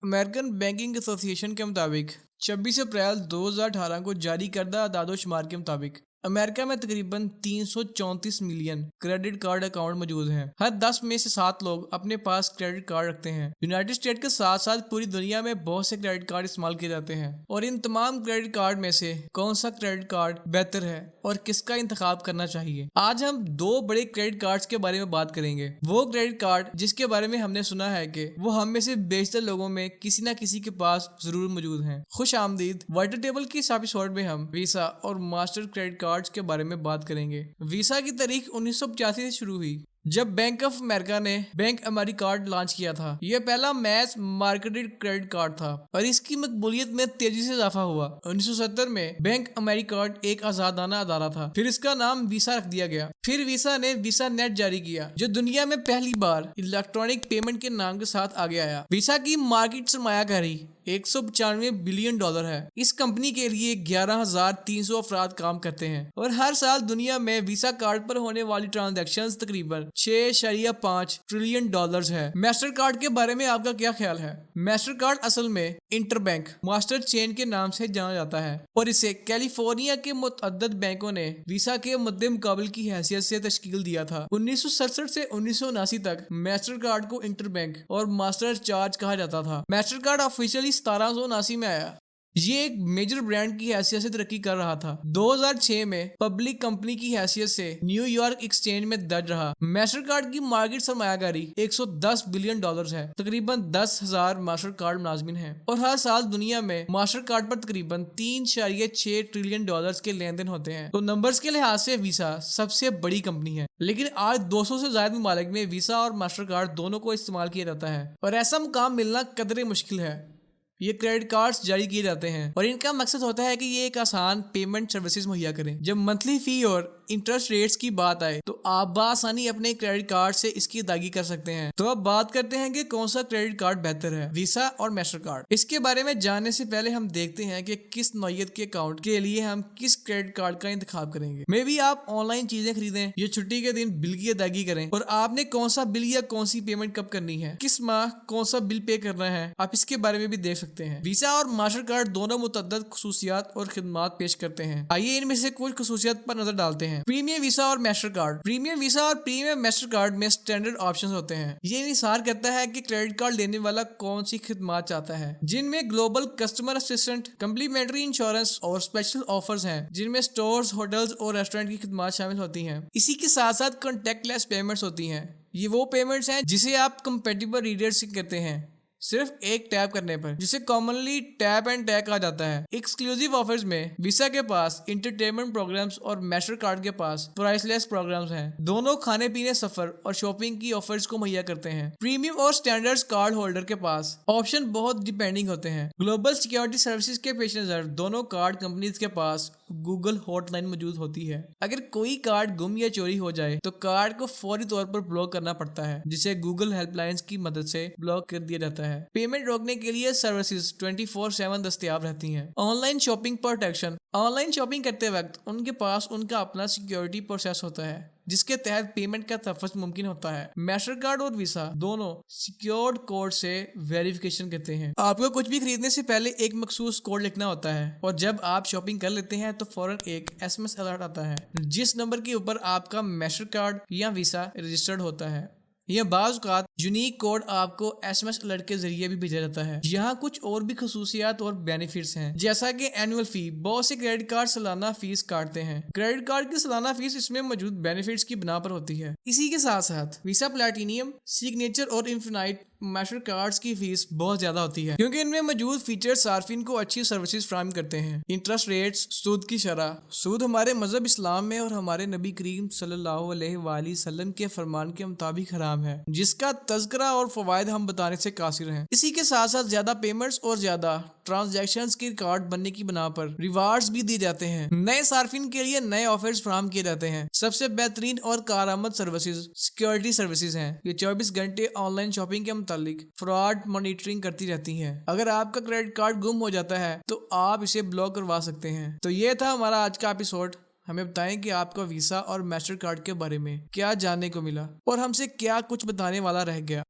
American banking association के मुताबिक 26 अप्रैल 2018 को जारी करदा आदाद-ओ-शुमार के मुताबिक अमेरिका में तकरीबन 334 मिलियन क्रेडिट कार्ड अकाउंट मौजूद हैं। हर 10 में से 7 लोग अपने पास क्रेडिट कार्ड रखते हैं। यूनाइटेड स्टेट के साथ साथ पूरी दुनिया में बहुत से क्रेडिट कार्ड इस्तेमाल किए जाते हैं, और इन तमाम क्रेडिट कार्ड में से कौन सा क्रेडिट कार्ड बेहतर है और किसका इंतखाब करना चाहिए। आज हम दो बड़े क्रेडिट कार्ड्स के बारे में बात करेंगे। वो क्रेडिट कार्ड जिसके बारे में हमने सुना है कि वो हम में से बेशतर लोगों में किसी न किसी के पास जरूर मौजूद हैं। खुश आमदीद। वाइटर टेबल की इस एपिसोड में हम वीसा और मास्टर क्रेडिट कार्ड्स के बारे में बात करेंगे। वीसा की तारीख 1985 से शुरू हुई, जब बैंक ऑफ अमेरिका ने बैंक अमेरिकार्ड लॉन्च किया था। यह पहला मैस मार्केटेड क्रेडिट कार्ड था और इसकी मकबूलियत में तेजी से इजाफा हुआ। 1970 में बैंक अमेरिकार्ड एक आजादाना अदारा था, फिर इसका नाम वीसा रख दिया गया। फिर वीसा ने वीसा नेट जारी किया, जो दुनिया में पहली बार इलेक्ट्रॉनिक पेमेंट के नाम के साथ आगे आया। वीसा की मार्केट सरमायाकारी $195 बिलियन है। इस कंपनी के लिए 11,300 अफराद काम करते हैं और हर साल दुनिया में वीसा कार्ड पर होने वाली ट्रांजैक्शंस तकरीबन $6.5 ट्रिलियन है। मास्टर कार्ड के बारे में आपका क्या ख्याल है? मास्टर कार्ड असल में इंटरबैंक मास्टर चेन के नाम से जाना जाता है और इसे कैलिफोर्निया के मुतअद्दिद बैंकों ने वीसा के मद्दे मुकाबले की हैसियत से तश्कील दिया था। 1967 से 1979 तक मास्टर कार्ड को इंटरबैंक और मास्टर चार्ज कहा जाता था। मास्टर कार्ड ऑफिशियली 1779 में आया। ये एक मेजर ब्रांड की हैसियत से तरक्की कर रहा था। 2006 में पब्लिक कंपनी की हैसियत से न्यूयॉर्क एक्सचेंज में दर्ज रहा। मास्टर कार्ड की मार्केट सरमायाकारी $110 बिलियन है। तकरीबन 10,000 मास्टर कार्ड मुलाजमिन हैं और हर साल दुनिया में मास्टर कार्ड पर तकरीबन $3.6 ट्रिलियन के लेन देन होते हैं। तो नंबर्स के लिहाज से वीसा सबसे बड़ी कंपनी है, लेकिन आज 200 से ज्यादा ममालिक में वीसा और मास्टर कार्ड दोनों को इस्तेमाल किया जाता है और ऐसा मुकाम मिलना कदरे मुश्किल है। ये क्रेडिट कार्ड्स जारी किए जाते हैं और इनका मकसद होता है कि ये एक आसान पेमेंट सर्विसेज मुहैया करें। जब मंथली फी और इंटरेस्ट रेट्स की बात आए तो आप बासानी अपने क्रेडिट कार्ड से इसकी अदायगी कर सकते हैं। तो अब बात करते हैं कि कौन सा क्रेडिट कार्ड बेहतर है, वीसा और मास्टर कार्ड। इसके बारे में जानने से पहले हम देखते हैं कि किस नौयत के अकाउंट के लिए हम किस क्रेडिट कार्ड का इंतखाब करेंगे। मे बी आप ऑनलाइन चीजें खरीदें या छुट्टी के दिन बिल की अदायगी करें, और आपने कौन सा बिल या कौन सी पेमेंट कब करनी है, किस माह कौन सा बिल पे करना है, आप इसके बारे में भी देख सकते हैं। वीसा और मास्टर कार्ड दोनों मुतअद्दिद खुसूसियात और खिदमात पेश करते हैं। आइए इनमें से कुछ खुसूसियात पर नजर डालते हैं। प्रीमियम वीसा और मास्टर कार्ड। प्रीमियम वीसा और प्रीमियम मास्टर कार्ड में स्टैंडर्ड ऑप्शंस होते हैं। ये इंहिसार करता है कि क्रेडिट कार्ड लेने वाला कौन सी खिदमात चाहता है, जिनमें global customer assistant, complimentary insurance और स्पेशल ऑफर्स हैं, जिनमें स्टोर्स, होटल्स और रेस्टोरेंट की खिदमात शामिल होती हैं। इसी के साथ साथ कॉन्टैक्टलेस पेमेंट्स होती हैं। ये वो पेमेंट्स हैं जिसे आप कंपैटिबल रीडर से करते हैं सिर्फ एक टैप करने पर, जिसे कॉमनली टैप एंड टैग कहा जाता है। एक्सक्लूसिव ऑफर्स में वीसा के पास इंटरटेनमेंट प्रोग्राम्स और मास्टर कार्ड के पास प्राइसलेस प्रोग्राम्स हैं। दोनों खाने पीने, सफर और शॉपिंग की ऑफर्स को मुहैया करते हैं। प्रीमियम और स्टैंडर्ड कार्ड होल्डर के पास ऑप्शन बहुत डिपेंडिंग होते हैं। ग्लोबल सिक्योरिटी सर्विसेज के पेश नजर दोनों कार्ड कंपनीज के पास गूगल हॉटलाइन मौजूद होती है। अगर कोई कार्ड गुम या चोरी हो जाए तो कार्ड को फौरी तौर पर ब्लॉक करना पड़ता है, जिसे गूगल हेल्पलाइंस की मदद से ब्लॉक कर दिया जाता है। पेमेंट रोकने के लिए सर्विसेज 24/7 दस्तयाब रहती हैं। Online shopping protection. Online shopping करते वक्त उनके पास उनका अपना सिक्योरिटी प्रोसेस होता है, जिसके तहत पेमेंट का तहफ़्फ़ुज़ मुमकिन होता है। मास्टर कार्ड और वीसा दोनों सिक्योर्ड कोड से वेरिफिकेशन करते हैं। आपको कुछ भी खरीदने से पहले एक मखसूस कोड लिखना होता है, और जब आप शॉपिंग कर लेते हैं तो फौरन एक SMS अलर्ट आता है, जिस नंबर के ऊपर आपका मास्टर कार्ड या वीसा रजिस्टर्ड होता है। यह बाज़ औक़ात यूनिक कोड आपको SMS अलर्ट के जरिए भी भेजा जाता है। यहाँ कुछ और भी खसूसियात और बेनिफिट्स हैं, जैसा कि एनुअल फी। बहुत से क्रेडिट कार्ड सालाना फीस काटते हैं। क्रेडिट कार्ड की सालाना फीस इसमें मौजूद बेनिफिट्स की बिना पर होती है। इसी के साथ साथ वीसा प्लैटिनियम, सिग्नेचर और इन्फिनाइट मास्टर कार्ड्स की फीस बहुत ज्यादा होती है, क्योंकि इनमें मौजूद फीचर्स सार्फिन को अच्छी सर्विसेज फराहम करते हैं। इंटरेस्ट रेट्स, सूद की शरह। सूद हमारे मजहब इस्लाम में और हमारे नबी करीम सल्लल्लाहु अलैहि वसल्लम के फरमान के मुताबिक हराम है, जिसका तज़किरा और फवायद हम बताने से कासिर हैं। इसी के साथ साथ ज्यादा पेमेंट्स और ज्यादा ट्रांजैक्शंस के कार्ड बनने की बिना पर रिवार्ड्स भी दिए जाते हैं। नए सार्फिन के लिए नए ऑफर्स फराहम किए जाते हैं। सबसे बेहतरीन और कारआमद सर्विसेज सिक्योरिटी सर्विसेज हैं। ये 24 घंटे ऑनलाइन शॉपिंग के मुतालिक फ्रॉड मॉनिटरिंग करती रहती हैं। अगर आपका क्रेडिट कार्ड गुम हो जाता है तो आप इसे ब्लॉक करवा सकते हैं। तो ये था हमारा आज का एपिसोड। हमें बताएं कि आपका वीसा और मास्टर कार्ड के बारे में क्या जानने को मिला और हमसे क्या कुछ बताने वाला रह गया।